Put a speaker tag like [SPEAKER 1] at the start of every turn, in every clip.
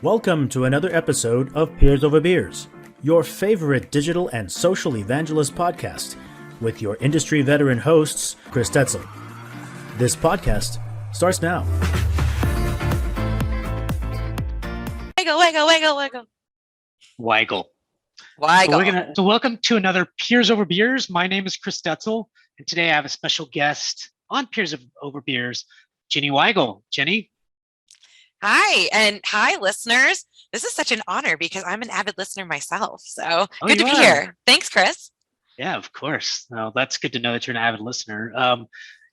[SPEAKER 1] Welcome to another episode of Peers Over Beers, your favorite digital and social evangelist podcast, with your industry veteran hosts, Chris Tetzel. This podcast starts now.
[SPEAKER 2] Weigle.
[SPEAKER 3] So welcome to another Peers Over Beers. My name is Chris Detzel, and today I have a special guest on Peers Over Beers, Jenny Weigle. Jenny?
[SPEAKER 2] Hi, and hi, listeners. This is such an honor because I'm an avid listener myself. So good to be here. Thanks, Chris.
[SPEAKER 3] Yeah, of course. Well, that's good to know that you're an avid listener.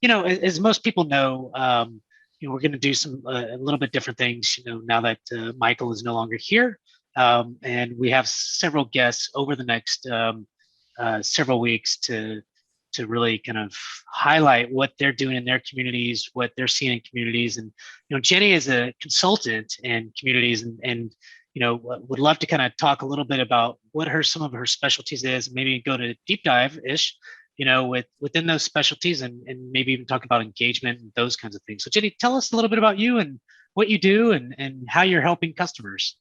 [SPEAKER 3] As most people know, we're going to do some a little bit different things, now that Michael is no longer here. And we have several guests over the next several weeks to really kind of highlight what they're doing in their communities, what they're seeing in communities. And, Jenny is a consultant in communities and would love to kind of talk a little bit about what some of her specialties is, maybe go to deep dive-ish, within those specialties and maybe even talk about engagement and those kinds of things. So Jenny, tell us a little bit about you and what you do and how you're helping customers.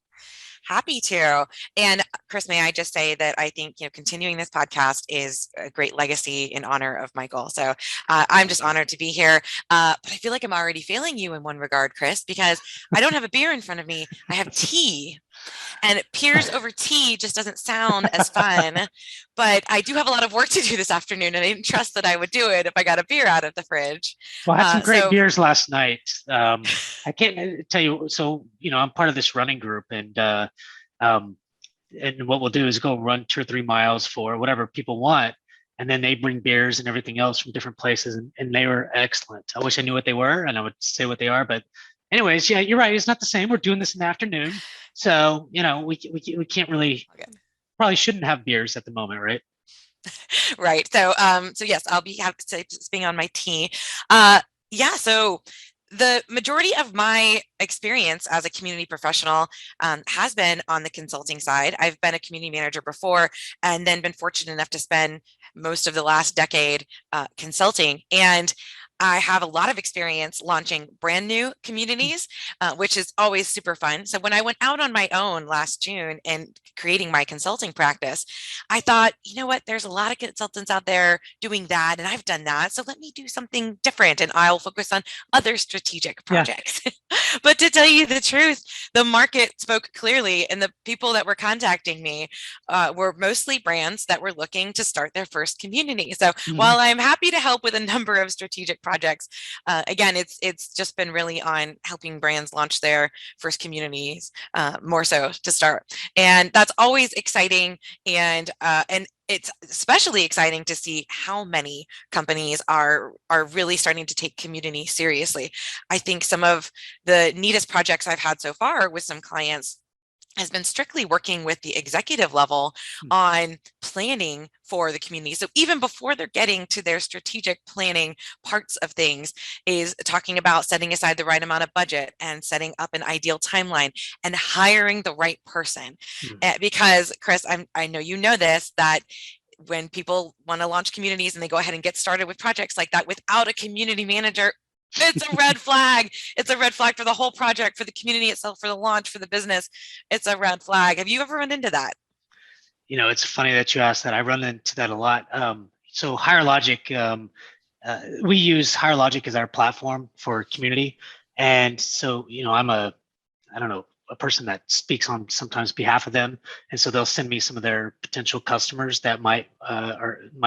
[SPEAKER 2] Happy to. And Chris, may I just say that I think, continuing this podcast is a great legacy in honor of Michael. So I'm just honored to be here. But I feel like I'm already failing you in one regard, Chris, because I don't have a beer in front of me. I have tea. And peers over tea just doesn't sound as fun. But I do have a lot of work to do this afternoon, and I didn't trust that I would do it if I got a beer out of the fridge.
[SPEAKER 3] Well, I had some great beers last night. I can't tell you. So, I'm part of this running group, and what we'll do is go run 2 or 3 miles for whatever people want. And then they bring beers and everything else from different places. And they were excellent. I wish I knew what they were and I would say what they are. But anyways, yeah, you're right. It's not the same. We're doing this in the afternoon. So, we can't really, probably shouldn't have beers at the moment, right?
[SPEAKER 2] Right. So yes, I'll be sipping on my tea. So the majority of my experience as a community professional has been on the consulting side. I've been a community manager before and then been fortunate enough to spend most of the last decade consulting. And I have a lot of experience launching brand new communities, which is always super fun. So when I went out on my own last June and creating my consulting practice, I thought, there's a lot of consultants out there doing that, and I've done that. So let me do something different, and I'll focus on other strategic projects. Yeah. But to tell you the truth, the market spoke clearly, and the people that were contacting me were mostly brands that were looking to start their first community. So while I'm happy to help with a number of strategic projects, again, it's just been really on helping brands launch their first communities, more so to start. And that's always exciting. And it's especially exciting to see how many companies are really starting to take community seriously. I think some of the neatest projects I've had so far with some clients has been strictly working with the executive level on planning for the community. So even before they're getting to their strategic planning parts of things, is talking about setting aside the right amount of budget and setting up an ideal timeline and hiring the right person. Because Chris, I know you know this, that when people want to launch communities and they go ahead and get started with projects like that without a community manager, it's a red flag. It's a red flag for the whole project, for the community itself, for the launch, for the business. It's a red flag. Have you ever run into that?
[SPEAKER 3] It's funny that you asked that. I run into that a lot. So HireLogic, we use HireLogic as our platform for community. And so, I'm a person that speaks on sometimes behalf of them. And so they'll send me some of their potential customers that might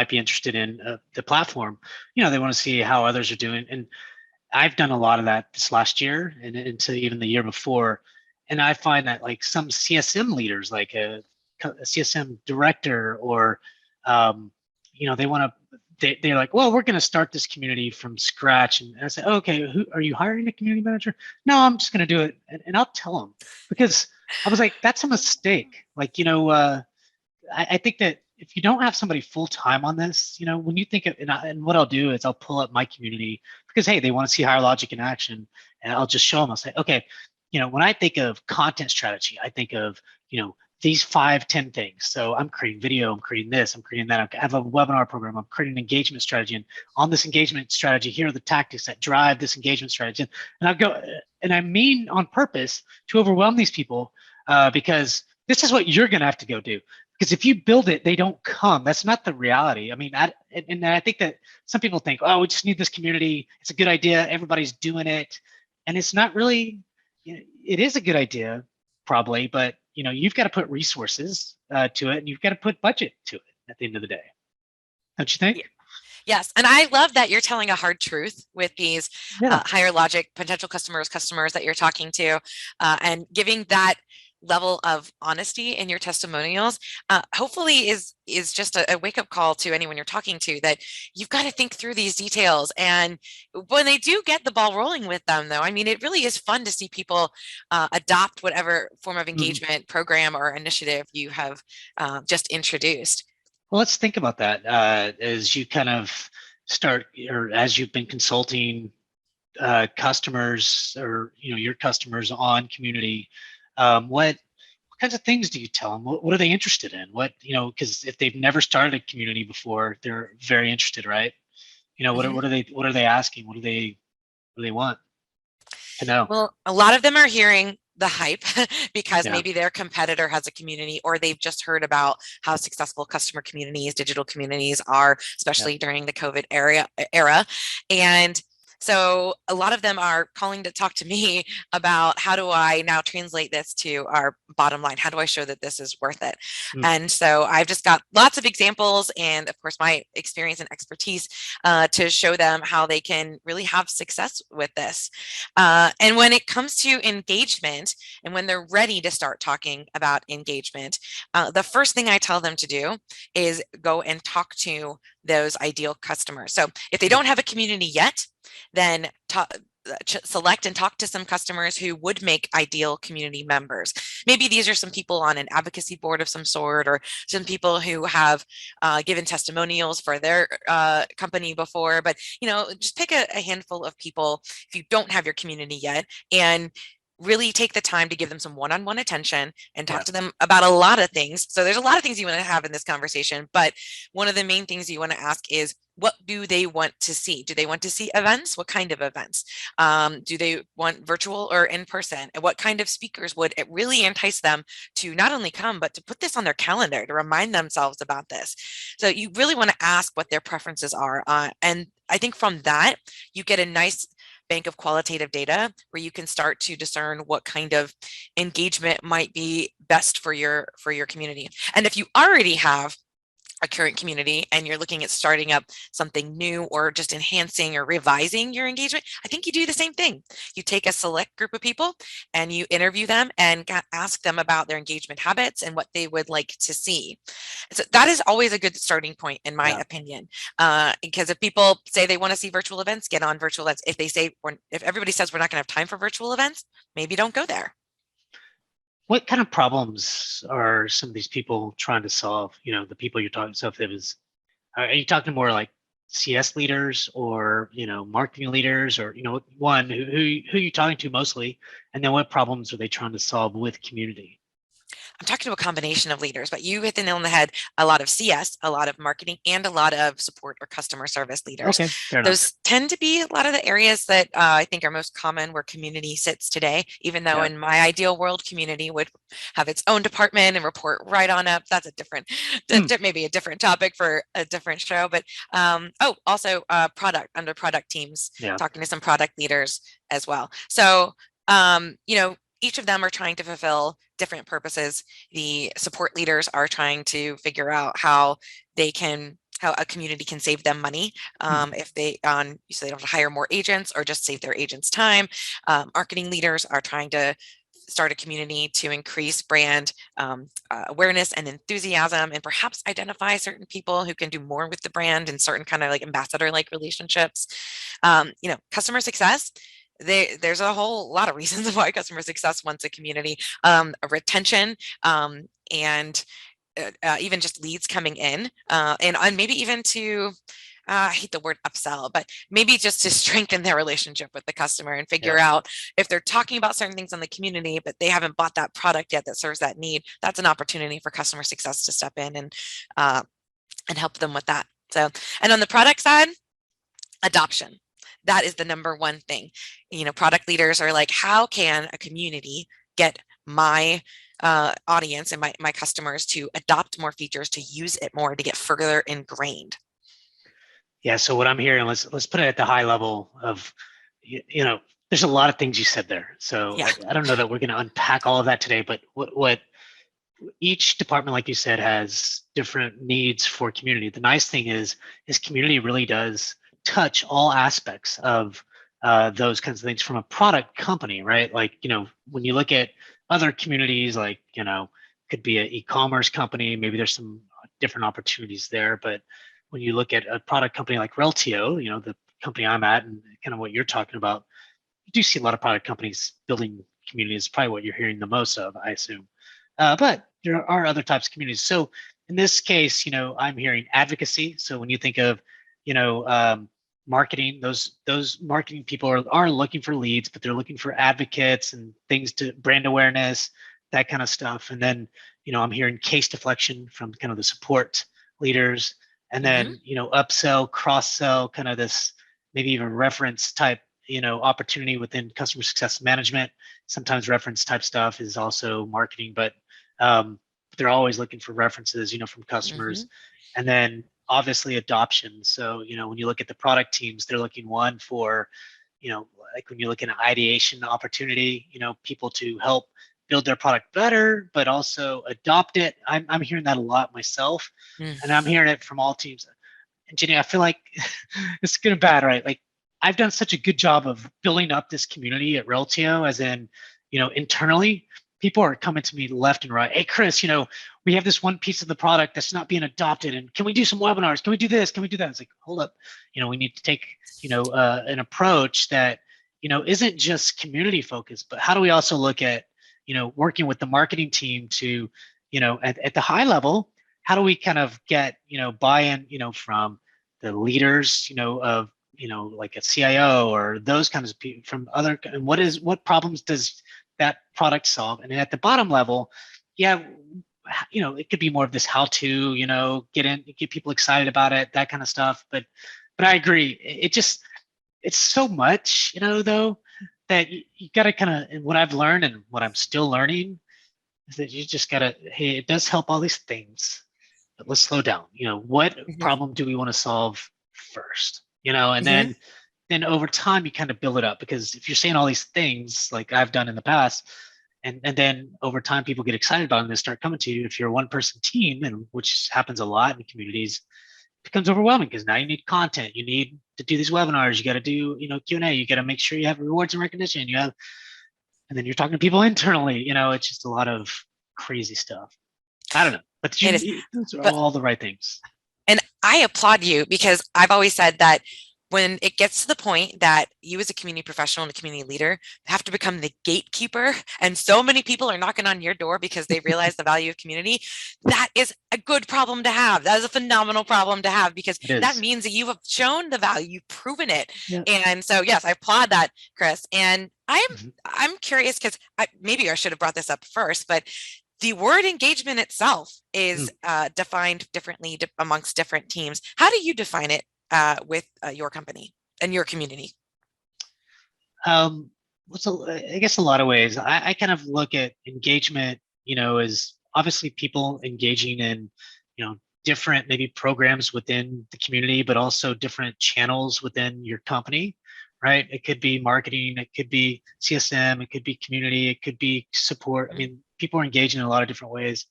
[SPEAKER 3] be interested in the platform. They want to see how others are doing. And I've done a lot of that this last year and into even the year before. And I find that like some CSM leaders, like a CSM director, or, they're like, well, we're going to start this community from scratch. And I say, oh, okay, who are you hiring a community manager? No, I'm just going to do it. And I'll tell them, because I was like, that's a mistake. Like, I think that if you don't have somebody full-time on this, when you think of, and what I'll do is I'll pull up my community, because, hey, they want to see HireLogic in action, and I'll just show them. I'll say, okay, when I think of content strategy, I think of, these 5, 10 things. So I'm creating video, I'm creating this, I'm creating that. I have a webinar program, I'm creating an engagement strategy. And on this engagement strategy, here are the tactics that drive this engagement strategy. And I go, and I mean on purpose to overwhelm these people because this is what you're going to have to go do. Because if you build it, they don't come. That's not the reality. I mean, and I think that some people think, oh, we just need this community. It's a good idea. Everybody's doing it. And it's not really, it is a good idea, probably, but you've got to put resources to it, and you've got to put budget to it at the end of the day. Don't you think?
[SPEAKER 2] Yes. And I love that you're telling a hard truth with these higher logic potential customers that you're talking to, and giving that level of honesty in your testimonials, hopefully is just a wake-up call to anyone you're talking to, that you've got to think through these details. And when they do get the ball rolling with them, though, I mean, it really is fun to see people adopt whatever form of engagement program or initiative you have just introduced.
[SPEAKER 3] Well, let's think about that as you kind of start, or as you've been consulting customers, or your customers on community. What kinds of things do you tell them? What are they interested in? Because if they've never started a community before, they're very interested, right? What are they asking? What do they want to know?
[SPEAKER 2] Well, a lot of them are hearing the hype because maybe their competitor has a community, or they've just heard about how successful customer communities, digital communities are, especially during the COVID era. And so a lot of them are calling to talk to me about, how do I now translate this to our bottom line? How do I show that this is worth it? And so I've just got lots of examples, and of course my experience and expertise to show them how they can really have success with this. And when it comes to engagement, and when they're ready to start talking about engagement, the first thing I tell them to do is go and talk to those ideal customers. So if they don't have a community yet, then select and talk to some customers who would make ideal community members. Maybe these are some people on an advocacy board of some sort, or some people who have given testimonials for their company before. But just pick a handful of people if you don't have your community yet, and really take the time to give them some one-on-one attention and talk to them about a lot of things. So there's a lot of things you want to have in this conversation, but one of the main things you want to ask is, what do they want to see? Do they want to see events? What kind of events? Do they want virtual or in person? And what kind of speakers would it really entice them to not only come, but to put this on their calendar, to remind themselves about this? So you really want to ask what their preferences are. And I think from that, you get a nice bank of qualitative data where you can start to discern what kind of engagement might be best for your community. And if you already have a current community and you're looking at starting up something new, or just enhancing or revising your engagement, I think you do the same thing. You take a select group of people and you interview them and ask them about their engagement habits and what they would like to see. So that is always a good starting point, in my opinion, because if people say they want to see virtual events, get on virtual events. If they say, if everybody says we're not going to have time for virtual events, maybe don't go there.
[SPEAKER 3] What kind of problems are some of these people trying to solve? The people you're talking. So if it was, are you talking more like CS leaders, or marketing leaders, or one, who are you talking to mostly, and then what problems are they trying to solve with community?
[SPEAKER 2] I'm talking to a combination of leaders, but you hit the nail on the head. A lot of CS, a lot of marketing, and a lot of support or customer service leaders.
[SPEAKER 3] Okay, fair enough.
[SPEAKER 2] Those tend to be a lot of the areas that I think are most common where community sits today, even though in my ideal world, community would have its own department and report right on up. That's a different, maybe a different topic for a different show. But also under product teams, talking to some product leaders as well. So, each of them are trying to fulfill different purposes. The support leaders are trying to figure out how a community can save them money if they so they don't have to hire more agents, or just save their agents time. Marketing leaders are trying to start a community to increase brand awareness and enthusiasm, and perhaps identify certain people who can do more with the brand in certain kind of like ambassador-like relationships. Customer success. There's a whole lot of reasons why customer success wants a community, retention, and even just leads coming in, and maybe even to I hate the word upsell, but maybe just to strengthen their relationship with the customer and figure out if they're talking about certain things in the community, but they haven't bought that product yet that serves that need. That's an opportunity for customer success to step in and help them with that. So, and on the product side, adoption. That is the number one thing. Product leaders are like, how can a community get my audience and my customers to adopt more features, to use it more, to get further ingrained?
[SPEAKER 3] Yeah. So what I'm hearing, let's put it at the high level of, there's a lot of things you said there. So
[SPEAKER 2] Yeah.
[SPEAKER 3] I don't know that we're going to unpack all of that today, but what each department, like you said, has different needs for community. The nice thing is community really does touch all aspects of those kinds of things from a product company, right? Like, when you look at other communities, like, could be an e-commerce company, maybe there's some different opportunities there. But when you look at a product company like Reltio, the company I'm at, and kind of what you're talking about, you do see a lot of product companies building communities. Probably what you're hearing the most of, I assume. But there are other types of communities. So in this case, I'm hearing advocacy. So when you think of, marketing, those marketing people are looking for leads, but they're looking for advocates and things to brand awareness, that kind of stuff. And then, I'm hearing case deflection from kind of the support leaders, and then, upsell, cross sell, kind of this maybe even reference type, opportunity within customer success management. Sometimes reference type stuff is also marketing, but they're always looking for references, from customers. And then obviously adoption. So, when you look at the product teams, they're looking for, like when you look at an ideation opportunity, people to help build their product better, but also adopt it. I'm hearing that a lot myself, and I'm hearing it from all teams. And Jenny, I feel like it's good and bad, right? Like, I've done such a good job of building up this community at Reltio, as in, internally, people are coming to me left and right. Hey, Chris, we have this one piece of the product that's not being adopted, and can we do some webinars? Can we do this? Can we do that? It's like, hold up, we need to take, an approach that, isn't just community focused, but how do we also look at, working with the marketing team to, at the high level, how do we kind of get, buy-in, from the leaders, of, like a CIO or those kinds of people from other, and what problems does that product solve? And then at the bottom level, it could be more of this how-to, get people excited about it, that kind of stuff. But I agree. It's so much, though, that you got to kind of, and what I've learned and what I'm still learning is that you just got to, hey, it does help all these things, but let's slow down. What problem do we want to solve first? And then over time you kind of build it up, because if you're saying all these things like I've done in the past, and then over time people get excited about it and they start coming to you. If you're a one-person team, and which happens a lot in communities, it becomes overwhelming, because now you need content, you need to do these webinars, you got to do Q&A, you got to make sure you have rewards and recognition, and then you're talking to people internally. It's just a lot of crazy stuff. I don't know, but those are all the right things.
[SPEAKER 2] And I applaud you, because I've always said that when it gets to the point that you as a community professional and a community leader have to become the gatekeeper, and so many people are knocking on your door because they realize the value of community, that is a good problem to have. That is a phenomenal problem to have, because that means that you have shown the value, you've proven it. Yeah. And so, yes, I applaud that, Chris. And I'm curious, because maybe I should have brought this up first, but the word engagement itself is defined differently amongst different teams. How do you define it with your company and your community?
[SPEAKER 3] I guess a lot of ways. I kind of look at engagement, as obviously people engaging in, different maybe programs within the community, but also different channels within your company, right? It could be marketing, it could be CSM, it could be community, it could be support. I mean, people are engaging in a lot of different ways.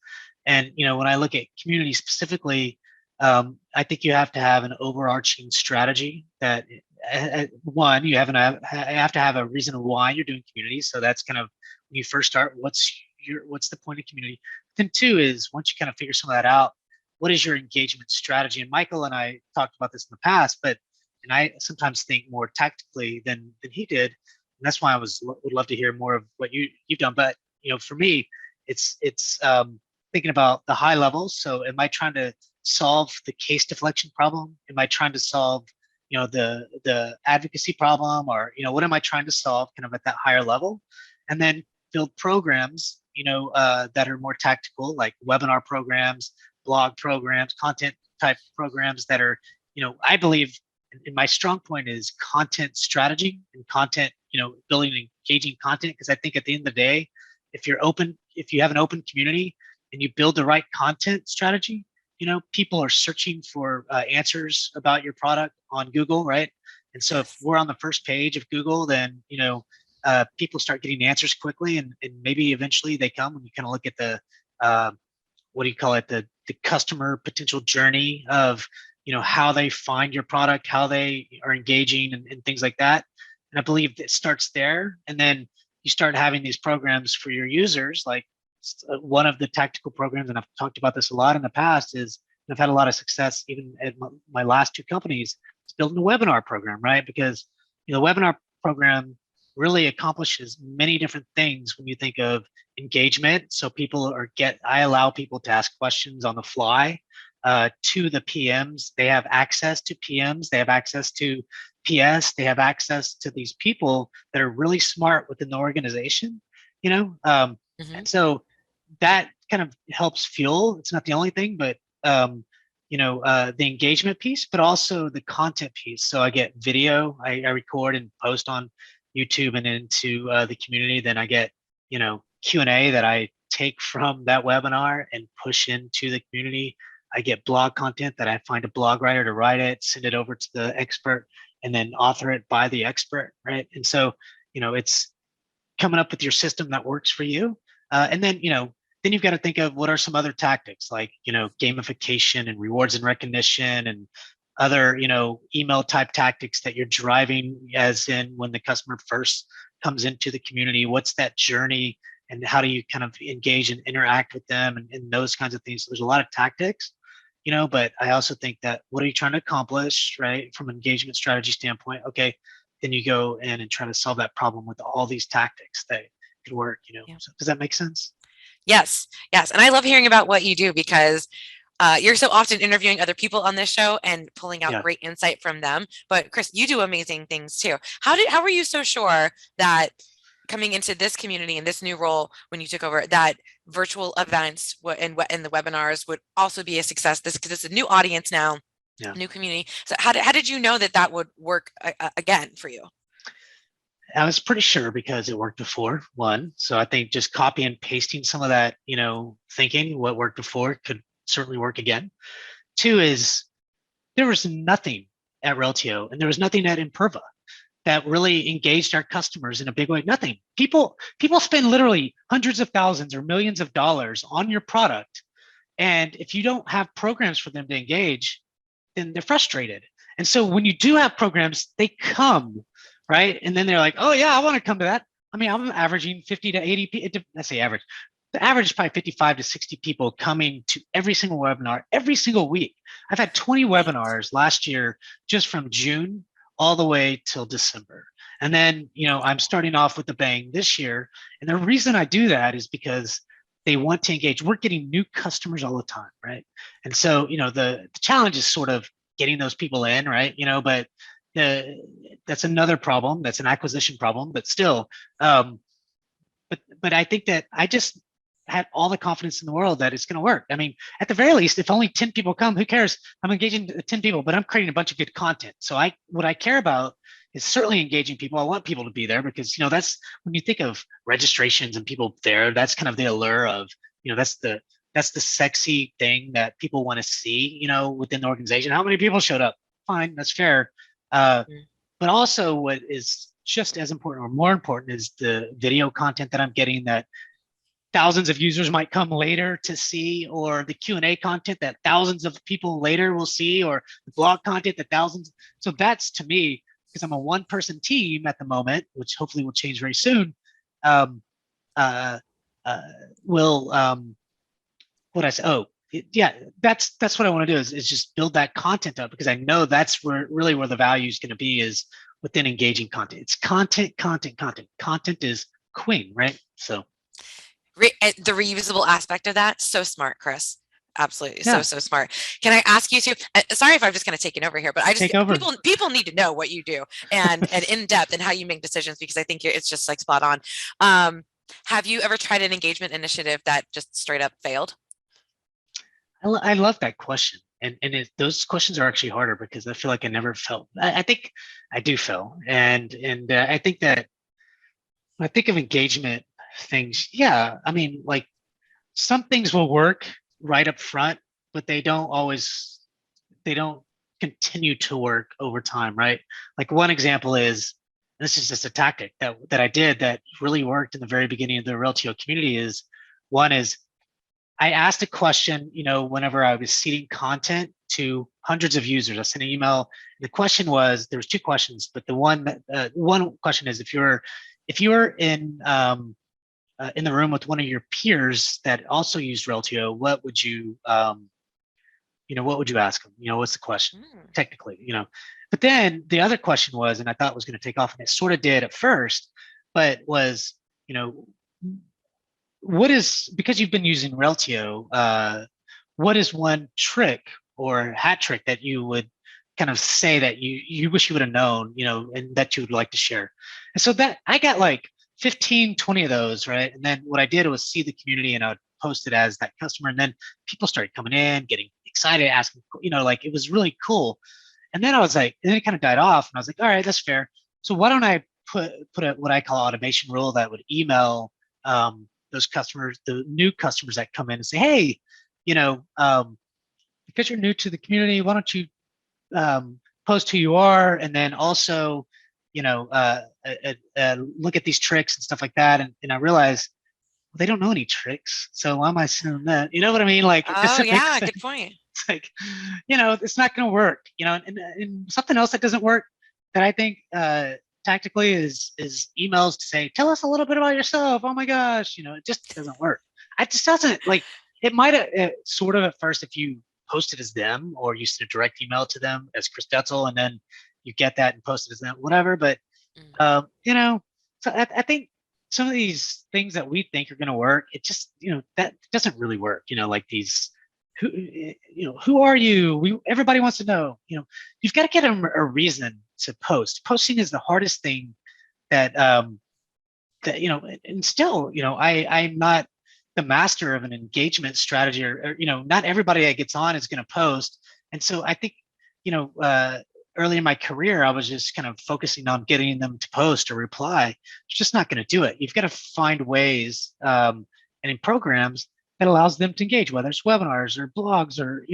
[SPEAKER 3] And, when I look at community specifically, I think you have to have an overarching strategy that, one, you have to have a reason why you're doing community. So that's kind of when you first start, what's the point of community? Then two is, once you kind of figure some of that out, what is your engagement strategy? And Michael and I talked about this in the past, and I sometimes think more tactically than he did. And that's why would love to hear more of what you've done. But, for me, it's thinking about the high levels. So am I trying to solve the case deflection problem? Am I trying to solve, the advocacy problem, or, what am I trying to solve kind of at that higher level? And then build programs, that are more tactical, like webinar programs, blog programs, content type programs that are, I believe, and my strong point is content strategy and content, building engaging content. Because I think at the end of the day, if you have an open community and you build the right content strategy, people are searching for answers about your product on Google, right? And so if we're on the first page of Google, then, people start getting answers quickly, and maybe eventually they come when you kind of look at the, what do you call it? The customer potential journey of, how they find your product, how they are engaging, and things like that. And I believe it starts there. And then you start having these programs for your users. Like one of the tactical programs, and I've talked about this a lot in the past, is, and I've had a lot of success even at my last two companies, is building a webinar program, right? Because the webinar program really accomplishes many different things when you think of engagement. So I allow people to ask questions on the fly to the PMs. They have access to PMs. They have access to PS. They have access to these people that are really smart within the organization, and so that kind of helps fuel. It's not the only thing, but the engagement piece, but also the content piece. So I get video, I record and post on YouTube and into the community. Then I get, Q&A that I take from that webinar and push into the community. I get blog content that I find a blog writer to write it, send it over to the expert, and then author it by the expert, right? And so, it's coming up with your system that works for you. And then, then you've got to think of what are some other tactics, like, gamification and rewards and recognition and other, email type tactics that you're driving, as in when the customer first comes into the community, what's that journey and how do you kind of engage and interact with them, and those kinds of things. So there's a lot of tactics, but I also think that what are you trying to accomplish, right? From an engagement strategy standpoint, okay, then you go in and try to solve that problem with all these tactics that could work,
[SPEAKER 2] Yeah.
[SPEAKER 3] So does that make sense?
[SPEAKER 2] Yes. And I love hearing about what you do, because you're so often interviewing other people on this show and pulling out great insight from them. But Chris, you do amazing things too. How were you so sure that coming into this community and this new role when you took over, that virtual events and the webinars would also be a success? Because it's a new audience now, new community. So how did you know that would work again for you?
[SPEAKER 3] I was pretty sure because it worked before, one. So I think just copy and pasting some of that, thinking what worked before could certainly work again. Two is there was nothing at Reltio and there was nothing at Imperva that really engaged our customers in a big way. Nothing. People spend literally hundreds of thousands or millions of dollars on your product. And if you don't have programs for them to engage, then they're frustrated. And so when you do have programs, they come, right? And then they're like, oh yeah, I want to come to that. I mean, I'm averaging 50 to 80 people. Let's say average. The average is probably 55 to 60 people coming to every single webinar every single week. I've had 20 webinars last year, just from June all the way till December. And then, I'm starting off with a bang this year. And the reason I do that is because they want to engage. We're getting new customers all the time, right? And so, the challenge is sort of getting those people in, right? But that's another problem. That's an acquisition problem, but still, but I think that I just had all the confidence in the world that it's going to work. I mean, at the very least, if only 10 people come, who cares? I'm engaging 10 people, but I'm creating a bunch of good content. So what I care about is certainly engaging people. I want people to be there because, that's when you think of registrations and people there, that's kind of the allure of, that's the sexy thing that people want to see, within the organization. How many people showed up? Fine, that's fair. But also what is just as important or more important is the video content that I'm getting that thousands of users might come later to see, or the Q&A content that thousands of people later will see, or the blog content that thousands. So that's, to me, because I'm a one-person team at the moment, which hopefully will change very soon, what I say? Oh, yeah, that's what I want to do is just build that content up, because I know that's where the value is going to be, is within engaging content. It's content. Content is queen, right? So.
[SPEAKER 2] The reusable aspect of that, so smart, Chris. Absolutely.
[SPEAKER 3] Yeah.
[SPEAKER 2] So smart. Can I ask you to, sorry if I'm just kind of taking over here, but I just,
[SPEAKER 3] Take over.
[SPEAKER 2] people need to know what you do and in depth and how you make decisions, because I think it's just like spot on. Have you ever tried an engagement initiative that just straight up failed?
[SPEAKER 3] I love that question. Those questions are actually harder because I feel like I never felt, I think I do fail. And I think that when I think of engagement things, yeah, I mean, like some things will work right up front, but they don't continue to work over time, right? Like one example is, this is just a tactic that I did that really worked in the very beginning of the Reltio community is, one is I asked a question, whenever I was seeding content to hundreds of users. I sent an email. The question was, there was two questions, but the one question is, if you're in the room with one of your peers that also used Reltio, what would you what would you ask them? What's the question technically? But then the other question was, and I thought it was going to take off, and it sort of did at first, but was, what is, because you've been using Reltio, what is one trick or hat trick that you would kind of say that you wish you would have known, and that you would like to share? And so that I got like 15, 20 of those, right? And then what I did was see the community and I would post it as that customer. And then people started coming in, getting excited, asking, like it was really cool. And then I was like, and then it kind of died off. And I was like, all right, that's fair. So why don't I put what I call automation rule that would email those customers, the new customers that come in and say, hey, because you're new to the community, why don't you post who you are, and then also, look at these tricks and stuff like that. And I realized, well, they don't know any tricks, so why am I sending that? You know what I mean? Like,
[SPEAKER 2] oh yeah, good point.
[SPEAKER 3] It's like, it's not going to work. And something else that doesn't work that I think tactically is emails to say, tell us a little bit about yourself. Oh my gosh, it just doesn't work. It just doesn't, like, it might have sort of at first if you posted as them or you sent a direct email to them as Chris Detzel, and then you get that and post it as them, whatever. But so I think some of these things that we think are going to work, it just that doesn't really work. Like these, who are you? Everybody wants to know. You've got to get a reason to post. Posting is the hardest thing that and still, I'm not the master of an engagement strategy, or not everybody that gets on is going to post. And so I think, early in my career, I was just kind of focusing on getting them to post or reply. It's just not going to do it. You've got to find ways and in programs that allows them to engage, whether it's webinars or blogs or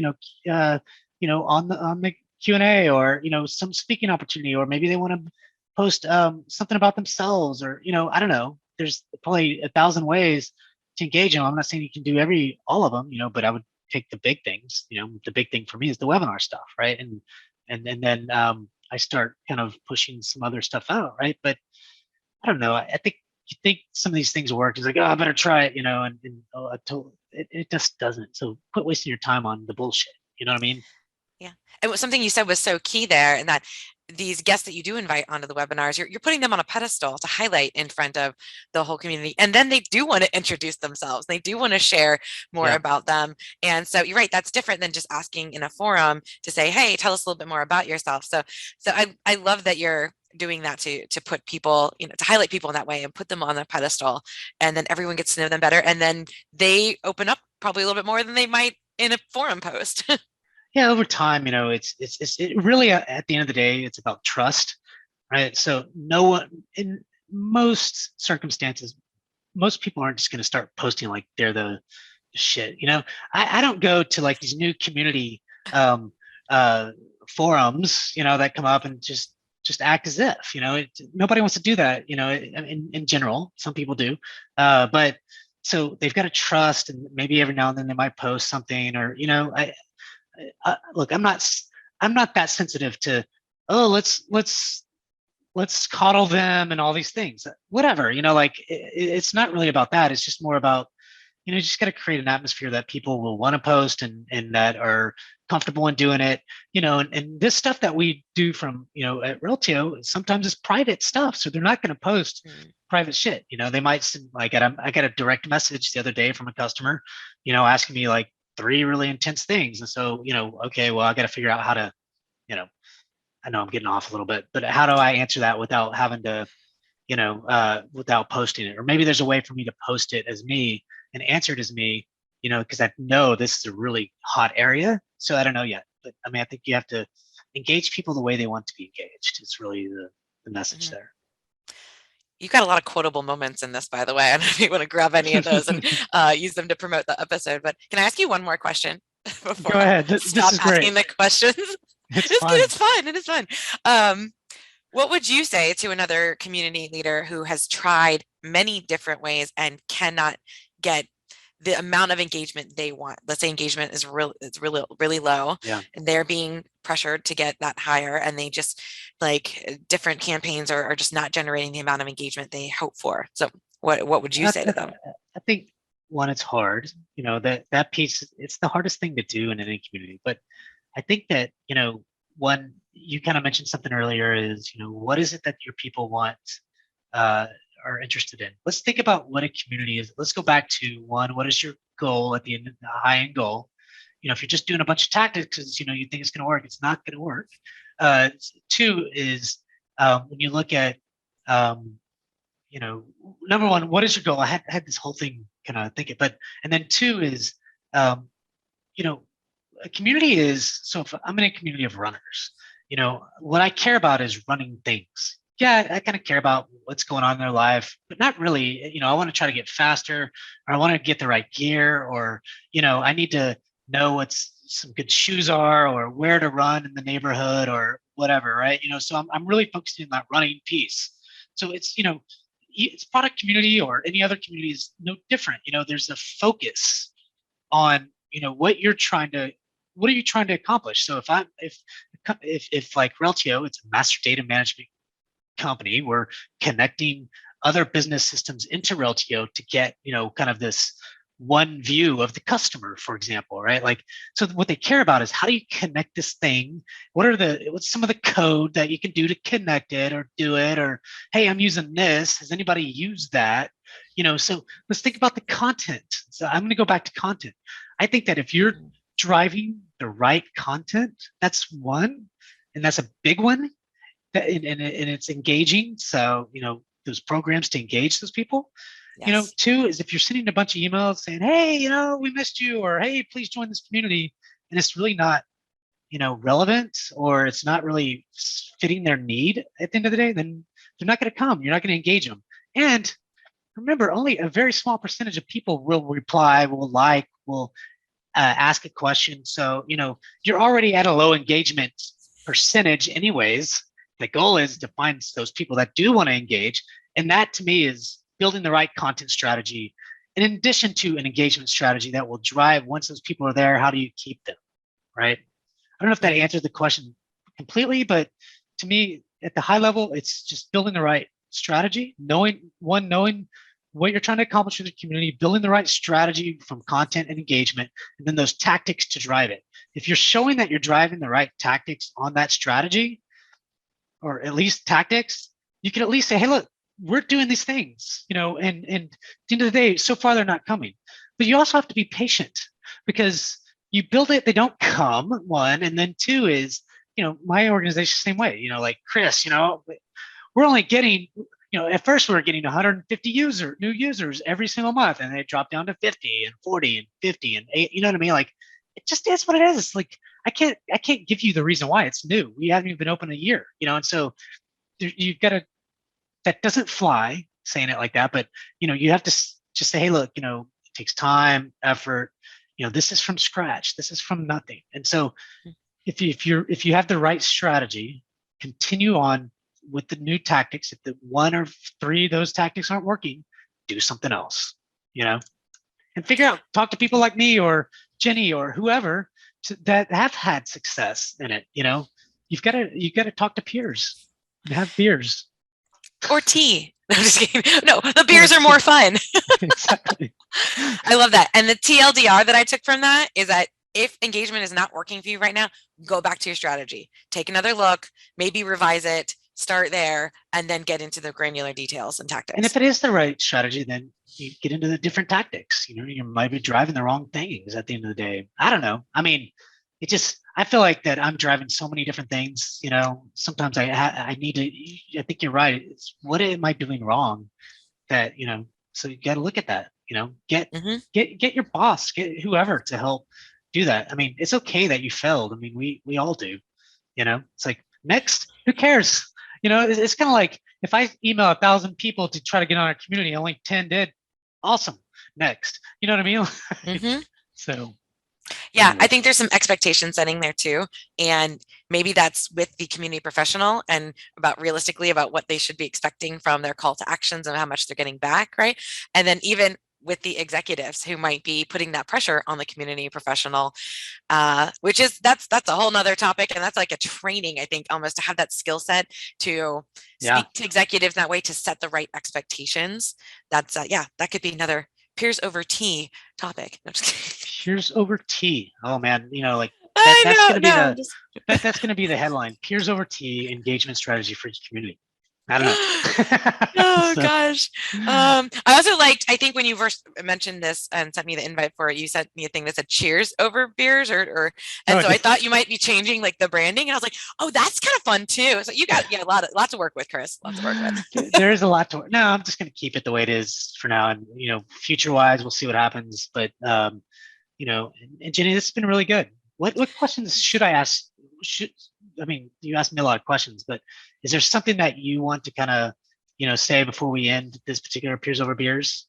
[SPEAKER 3] on the Q&A, or some speaking opportunity, or maybe they want to post something about themselves, or I don't know. There's probably 1,000 ways to engage them. I'm not saying you can do all of them, but I would take the big things. The big thing for me is the webinar stuff, right? And then I start kind of pushing some other stuff out, right? But I don't know. I think you think some of these things work. It's like, oh, I better try it, and it just doesn't. So quit wasting your time on the bullshit. You know what I mean?
[SPEAKER 2] Yeah. And something you said was so key there, and that these guests that you do invite onto the webinars, you're putting them on a pedestal to highlight in front of the whole community. And then they do want to introduce themselves. They do want to share more about them. And so you're right, that's different than just asking in a forum to say, hey, tell us a little bit more about yourself. So I love that you're doing that to put people, to highlight people in that way and put them on a pedestal. And then everyone gets to know them better. And then they open up probably a little bit more than they might in a forum post.
[SPEAKER 3] Yeah, over time, it really, at the end of the day, it's about trust, right? So no one, in most circumstances, most people aren't just going to start posting like they're the shit. I don't go to like these new community forums, that come up and just act as if, nobody wants to do that. In general, some people do, but so they've got to trust, and maybe every now and then they might post something, or look, I'm not that sensitive to, oh, let's coddle them and all these things, whatever, it's not really about that. It's just more about, you just got to create an atmosphere that people will want to post, and that are comfortable in doing it, and this stuff that we do from, at Reltio, sometimes it's private stuff. So they're not going to post private shit. They might send, like, I got a direct message the other day from a customer, asking me like 3 really intense things. And so, okay, well, I got to figure out how to, I know I'm getting off a little bit, but how do I answer that without having to, without posting it? Or maybe there's a way for me to post it as me and answer it as me, because I know this is a really hot area. So I don't know yet, but I mean, I think you have to engage people the way they want to be engaged. It's really the message there.
[SPEAKER 2] You've got a lot of quotable moments in this, by the way. I don't know if you want to grab any of those and use them to promote the episode. But can I ask you one more question before
[SPEAKER 3] Go ahead.
[SPEAKER 2] I stop asking the questions?
[SPEAKER 3] It's fine.
[SPEAKER 2] It's fun. It is fun. What would you say to another community leader who has tried many different ways and cannot get the amount of engagement they want? Let's say engagement is really low, and they're being pressured to get that higher, and they just, like, different campaigns are just not generating the amount of engagement they hope for. So what would you say to them?
[SPEAKER 3] I think, one, it's hard, that piece, it's the hardest thing to do in any community. But I think that, one, you kind of mentioned something earlier is, what is it that your people want, are interested in? Let's think about what a community is. Let's go back to, one, what is your goal at the end, the high end goal? If you're just doing a bunch of tactics because, you think it's going to work, it's not going to work. 2 is, when you look at, number 1, what is your goal? I had this whole thing kind of thinking, and then 2 is, a community is, so if I'm in a community of runners, what I care about is running things. Yeah, I kind of care about what's going on in their life, but not really. I want to try to get faster, or I want to get the right gear, or, I need to know what some good shoes are, or where to run in the neighborhood, or whatever, right? So I'm really focusing on that running piece. So it's, it's product community or any other community is no different. There's a focus on, what are you trying to accomplish? So if like Reltio, it's a master data management company, we're connecting other business systems into Reltio to get, kind of this one view of the customer, for example, right? Like, so what they care about is, how do you connect this thing? What's some of the code that you can do to connect it or do it? Or, hey, I'm using this. Has anybody used that? So let's think about the content. So I'm going to go back to content. I think that if you're driving the right content, that's one, and that's a big one. And it's engaging. So, those programs to engage those people. Yes. 2 is, if you're sending a bunch of emails saying, hey, we missed you, or hey, please join this community, and it's really not, relevant, or it's not really fitting their need at the end of the day, then they're not going to come. You're not going to engage them. And remember, only a very small percentage of people will reply, will ask a question. So, you're already at a low engagement percentage anyways. The goal is to find those people that do want to engage. And that, to me, is building the right content strategy, in addition to an engagement strategy that will drive, once those people are there, how do you keep them, right? I don't know if that answers the question completely, but to me, at the high level, it's just building the right strategy, knowing what you're trying to accomplish with the community, building the right strategy from content and engagement, and then those tactics to drive it. If you're showing that you're driving the right tactics on that strategy, or at least tactics, you can at least say, hey, look, we're doing these things, and at the end of the day, so far they're not coming. But you also have to be patient, because you build it, they don't come, 1, and then 2 is, my organization, same way, like Chris, we're only getting, at first we were getting 150 new users every single month, and they dropped down to 50 and 40 and 50 and 8, you know what I mean? Like, it just is what it is. It's like, I can't give you the reason why. It's new. We haven't even been open a year, and so you've got to, that doesn't fly, saying it like that, but you have to just say, hey, look, it takes time, effort, this is from scratch, this is from nothing. And so if you have the right strategy, continue on with the new tactics. If the 1 or 3 of those tactics aren't working, do something else, and figure out, talk to people like me or Jenny or whoever that have had success in it. You've got to talk to peers and have beers.
[SPEAKER 2] Or tea. No, I'm just kidding. No, the beers are more fun.
[SPEAKER 3] Exactly.
[SPEAKER 2] I love that. And the TLDR that I took from that is that if engagement is not working for you right now, go back to your strategy, take another look, maybe revise it, start there, and then get into the granular details and tactics.
[SPEAKER 3] And if it is the right strategy, then you get into the different tactics. You might be driving the wrong things at the end of the day. I don't know. I mean, I feel like that I'm driving so many different things. Sometimes I need to. I think you're right. It's what am I doing wrong? That so you got to look at that. Get your boss, get whoever to help do that. I mean, it's okay that you failed. I mean, we all do. It's like, next, who cares? It's kind of like if I email 1,000 people to try to get on our community, only 10 did. Awesome. Next. You know what I mean?
[SPEAKER 2] Mm-hmm.
[SPEAKER 3] So.
[SPEAKER 2] Yeah,
[SPEAKER 3] Anyway.
[SPEAKER 2] I think there's some expectation setting there too. And maybe that's with the community professional and realistically about what they should be expecting from their call to actions and how much they're getting back, right? And then even with the executives who might be putting that pressure on the community professional, which is that's a whole nother topic. And that's like a training, I think, almost to have that skill set to speak to executives that way, to set the right expectations. That's that could be another peers over tea topic. No, just kidding.
[SPEAKER 3] Peers over tea. Oh man, that's gonna be the headline. Peers over tea, engagement strategy for each community. I don't know.
[SPEAKER 2] Oh gosh. I also liked, I think when you first mentioned this and sent me the invite for it, you sent me a thing that said cheers over beers and so I thought you might be changing like the branding, and I was like, oh, that's kind of fun too. So you got lots to work with, Chris. Lots to work with.
[SPEAKER 3] There is a lot to work. No, I'm just gonna keep it the way it is for now, and future wise we'll see what happens. But and Jenny, this has been really good. What questions should I ask? You asked me a lot of questions, but is there something that you want to kind of, say before we end this particular Peers Over Beers?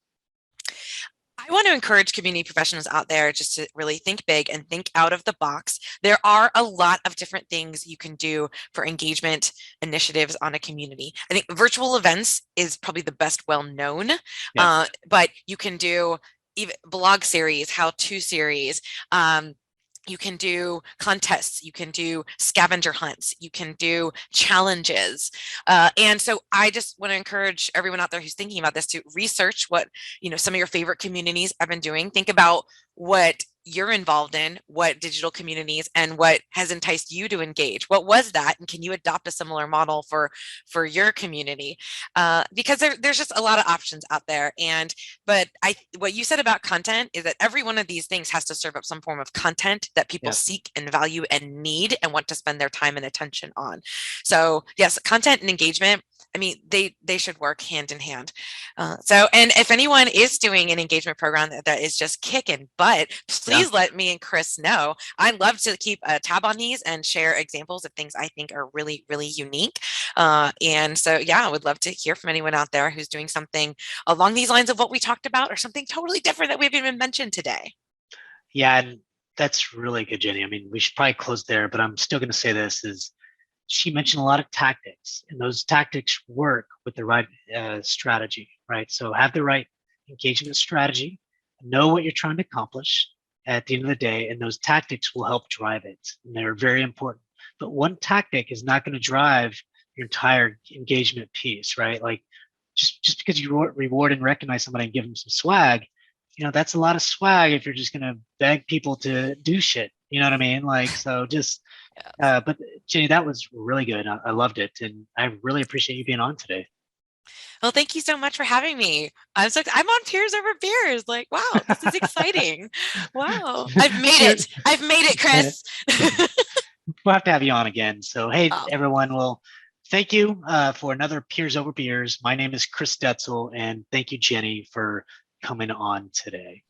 [SPEAKER 2] I want to encourage community professionals out there just to really think big and think out of the box. There are a lot of different things you can do for engagement initiatives on a community. I think virtual events is probably the best well-known, but you can do even blog series, how-to series, you can do contests, you can do scavenger hunts, you can do challenges. And so I just want to encourage everyone out there who's thinking about this to research what, some of your favorite communities have been doing. Think about what you're involved in, what digital communities, and what has enticed you to engage. What was that? And can you adopt a similar model for your community? Because there's just a lot of options out there. But what you said about content is that every one of these things has to serve up some form of content that people seek and value and need and want to spend their time and attention on. So yes, content and engagement, I mean, they should work hand in hand. And if anyone is doing an engagement program that is just kicking butt, please let me and Chris know. I'd love to keep a tab on these and share examples of things I think are really, really unique. And so, I would love to hear from anyone out there who's doing something along these lines of what we talked about or something totally different that we haven't even mentioned today.
[SPEAKER 3] Yeah, and that's really good, Jenny. I mean, we should probably close there, but I'm still going to say this is, she mentioned a lot of tactics, and those tactics work with the right strategy, right? So have the right engagement strategy, know what you're trying to accomplish at the end of the day, and those tactics will help drive it. And they're very important. But one tactic is not going to drive your entire engagement piece, right? Like just because you reward and recognize somebody and give them some swag, that's a lot of swag if you're just going to beg people to do shit. You know what I mean? Like, so just, but Jenny, that was really good. I loved it. And I really appreciate you being on today.
[SPEAKER 2] Well, thank you so much for having me. I'm on Peers Over Beers. Like, wow, this is exciting. Wow. I've made it, Chris.
[SPEAKER 3] We'll have to have you on again. So, hey, everyone, well, thank you for another Peers Over Beers. My name is Chris Detzel, and thank you, Jenny, for coming on today.